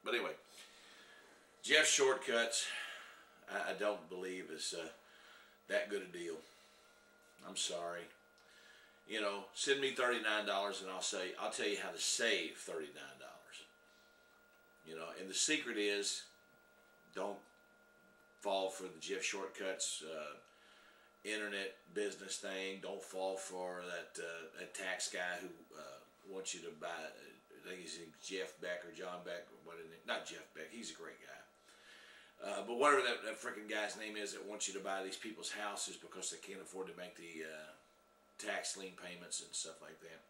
But anyway, Jeff Shortcuts, I don't believe is that good a deal. I'm sorry. You know, send me $39 and I'll tell you how to save $39. You know, and the secret is, don't fall for the Jeff Shortcuts internet business thing. Don't fall for that tax guy who wants you to buy. I think he's Jeff Beck or John Beck. Not Jeff Beck. He's a great guy. But whatever that freaking guy's name is that wants you to buy these people's houses because they can't afford to make the tax lien payments and stuff like that.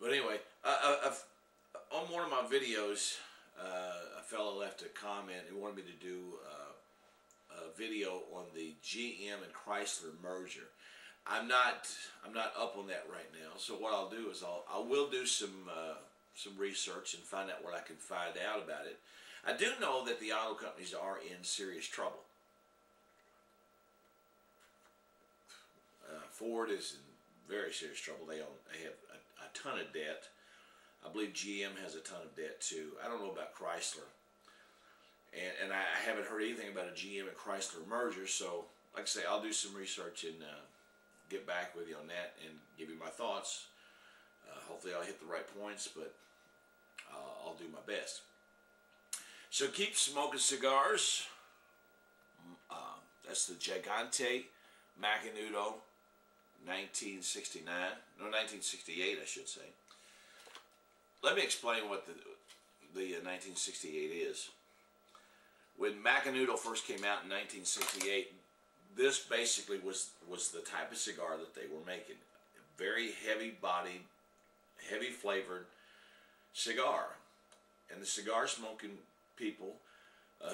But anyway, on one of my videos, a fellow left a comment. He wanted me to do a video on the GM and Chrysler merger. I'm not up on that right now. So what I'll do is I will do some research and find out what I can find out about it. I do know that the auto companies are in serious trouble. Ford is in very serious trouble. They have a ton of debt. I believe GM has a ton of debt too. I don't know about Chrysler. And I haven't heard anything about a GM and Chrysler merger. So, like I say, I'll do some research and get back with you on that and give you my thoughts. Hopefully I'll hit the right points, but I'll do my best. So keep smoking cigars. That's the Gigante Macanudo 1969. No, 1968 I should say. Let me explain what the 1968 is. When Macanudo first came out in 1968, this basically was the type of cigar that they were making. A very heavy-bodied, heavy-flavored cigar. And the cigar smoking people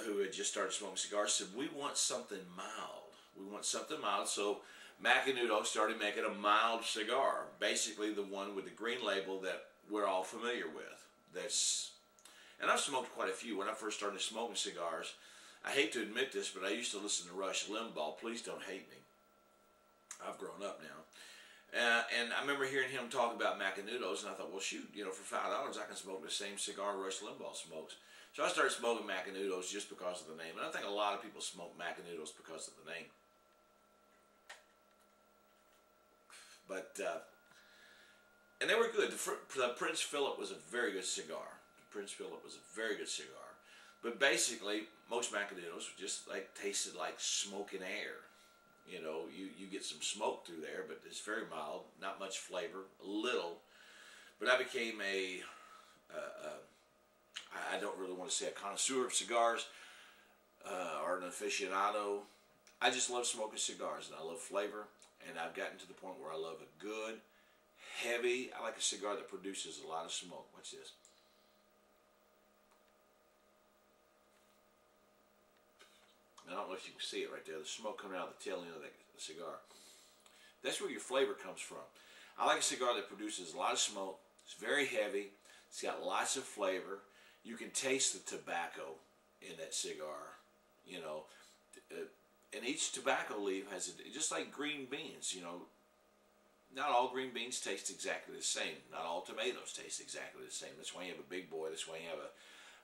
who had just started smoking cigars said, we want something mild. We want something mild. So Macanudo started making a mild cigar. Basically the one with the green label that we're all familiar with. And I've smoked quite a few. When I first started smoking cigars, I hate to admit this, but I used to listen to Rush Limbaugh. Please don't hate me. I've grown up now. And I remember hearing him talk about Macanudos, and I thought, well, shoot, you know, for $5 I can smoke the same cigar Rush Limbaugh smokes. So I started smoking Macanudos just because of the name. And I think a lot of people smoke Macanudos because of the name. But, and they were good. The Prince Philip was a very good cigar. Prince Philip was a very good cigar. But basically, most Macanudos just tasted like smoking air. You know, you get some smoke through there, but it's very mild, not much flavor, a little. But I became I don't really want to say a connoisseur of cigars or an aficionado. I just love smoking cigars, and I love flavor, and I've gotten to the point where I love a good, heavy, I like a cigar that produces a lot of smoke. Watch this. I don't know if you can see it right there. The smoke coming out of the tail end of that cigar. That's where your flavor comes from. I like a cigar that produces a lot of smoke. It's very heavy. It's got lots of flavor. You can taste the tobacco in that cigar. You know, and each tobacco leaf has just like green beans. You know, not all green beans taste exactly the same. Not all tomatoes taste exactly the same. That's why you have a big boy. That's why you have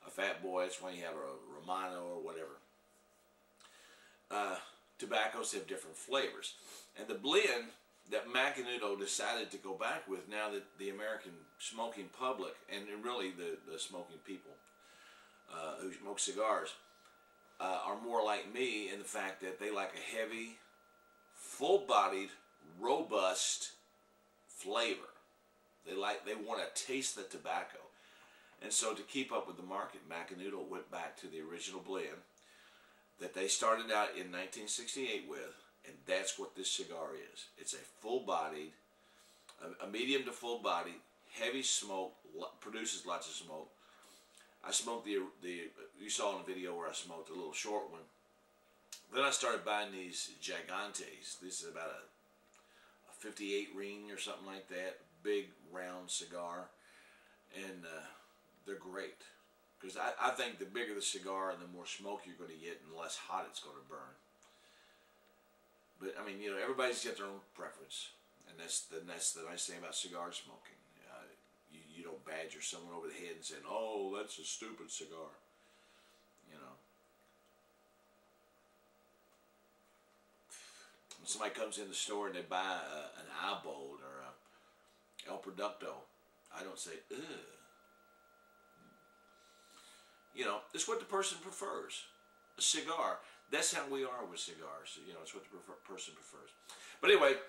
a fat boy. That's why you have a Romano or whatever. Tobaccos have different flavors, and the blend that Macanudo decided to go back with, now that the American smoking public and really the smoking people who smoke cigars are more like me in the fact that they like a heavy, full-bodied, robust flavor. They want to taste the tobacco, and so to keep up with the market, Macanudo went back to the original blend that they started out in 1968 with, and that's what this cigar is. It's a full-bodied, a medium to full-bodied, heavy smoke, produces lots of smoke. I smoked you saw in the video where I smoked a little short one. Then I started buying these Gigantes. This is about a 58 ring or something like that, big round cigar, and they're great. Because I think the bigger the cigar and the more smoke you're going to get and the less hot it's going to burn. But, I mean, you know, everybody's got their own preference. And that's the nice thing about cigar smoking. You don't badger someone over the head and saying, "Oh, that's a stupid cigar." You know. When somebody comes in the store and they buy an Eyebold or a El Producto, I don't say, "Ugh." You know, it's what the person prefers. A cigar. That's how we are with cigars. You know, it's what the person prefers. But anyway,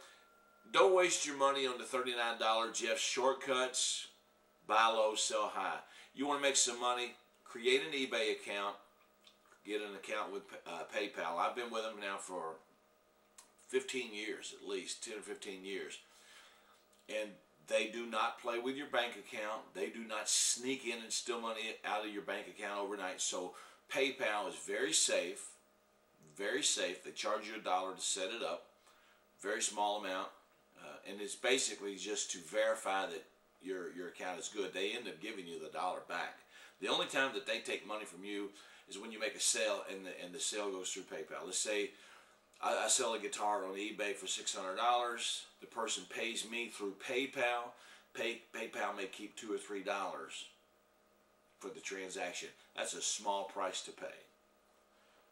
don't waste your money on the $39 Jeff shortcuts. Buy low, sell high. You want to make some money? Create an eBay account. Get an account with PayPal. I've been with them now for 15 years at least, 10 or 15 years. And they do not play with your bank account. They do not sneak in and steal money out of your bank account overnight. So PayPal is very safe. Very safe. They charge you $1 to set it up. Very small amount. And it's basically just to verify that your account is good. They end up giving you the $1 back. The only time that they take money from you is when you make a sale and the sale goes through PayPal. Let's say I sell a guitar on eBay for $600. The person pays me through PayPal. PayPal may keep $2 or $3 for the transaction. That's a small price to pay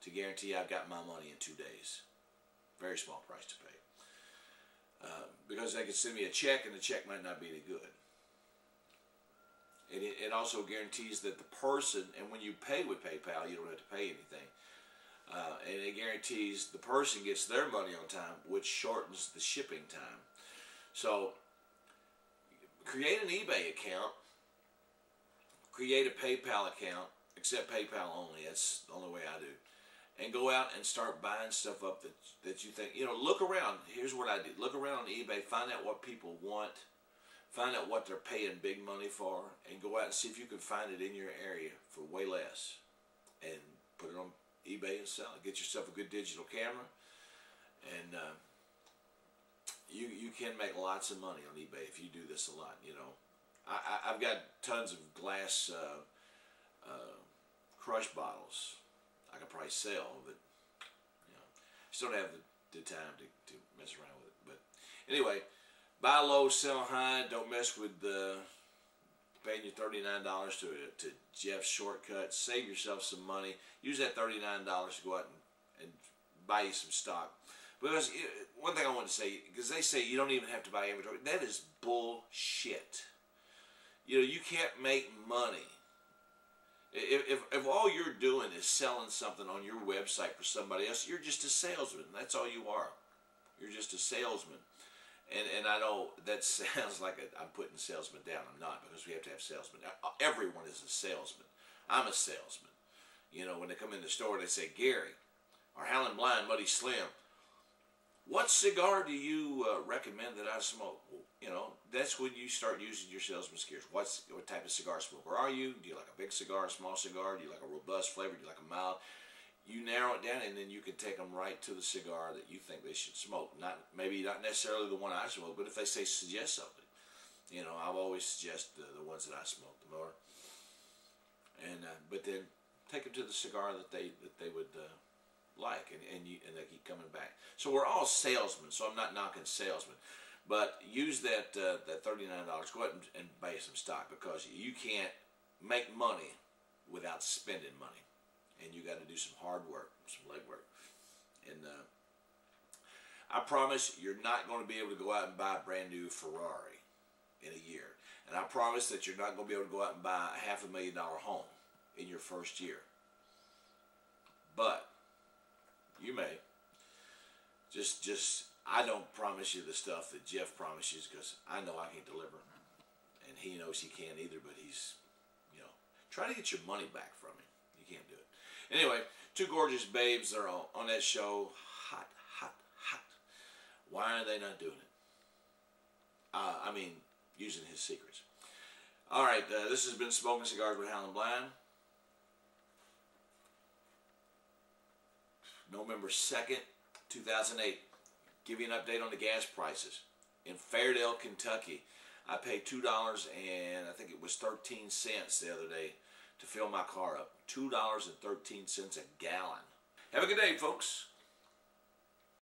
to guarantee I've got my money in 2 days. Very small price to pay. Because they could send me a check and the check might not be any good. And it also guarantees that the person, and when you pay with PayPal, you don't have to pay anything. And it guarantees the person gets their money on time, which shortens the shipping time. So, create an eBay account, create a PayPal account, accept PayPal only, that's the only way I do. And go out and start buying stuff up that you think, you know, look around. Here's what I did. Look around on eBay, find out what people want, find out what they're paying big money for, and go out and see if you can find it in your area for way less. And put it on eBay and sell it. Get yourself a good digital camera, and you can make lots of money on eBay if you do this a lot. You know, I've got tons of glass crush bottles I could probably sell, but you know, just don't have the time to mess around with it. But anyway, buy low, sell high. Don't mess with paying you $39 to Jeff's shortcuts. Save yourself some money. Use that $39 to go out and buy you some stock. Because one thing I want to say, because they say you don't even have to buy inventory. That is bullshit. You know, you can't make money. If all you're doing is selling something on your website for somebody else, you're just a salesman. That's all you are. You're just a salesman. And I know that sounds like I'm putting salesmen down. I'm not, because we have to have salesmen. Everyone is a salesman. I'm a salesman. You know, when they come in the store, they say, "Gary, or Howlin' Blind, Muddy Slim, what cigar do you recommend that I smoke?" Well, you know, that's when you start using your salesman skills. What type of cigar smoker are you? Do you like a big cigar, a small cigar? Do you like a robust flavor? Do you like a mild? You narrow it down, and then you can take them right to the cigar that you think they should smoke. Maybe not necessarily the one I smoke, but if they say suggest something, you know, I'll always suggest the ones that I smoke the more. And but then take them to the cigar that they would like, and they keep coming back. So we're all salesmen. So I'm not knocking salesmen, but use that $39. Go ahead and buy some stock, because you can't make money without spending money. And you got to do some hard work, some leg work. And I promise you're not going to be able to go out and buy a brand new Ferrari in a year. And I promise that you're not going to be able to go out and buy a $500,000 home in your first year. But you may. Just I don't promise you the stuff that Jeff promises, because I know I can't deliver. And he knows he can't either, but he's, you know, try to get your money back from him. You can't do it. Anyway, two gorgeous babes are on that show. Hot, hot, hot. Why are they not doing it? I mean, using his secrets. All right, this has been Smoking Cigars with Howlin' Blind. November 2nd, 2008. Give you an update on the gas prices. In Fairdale, Kentucky, I paid $2 and I think it was 13 cents the other day to fill my car up. $2.13 a gallon. Have a good day, folks.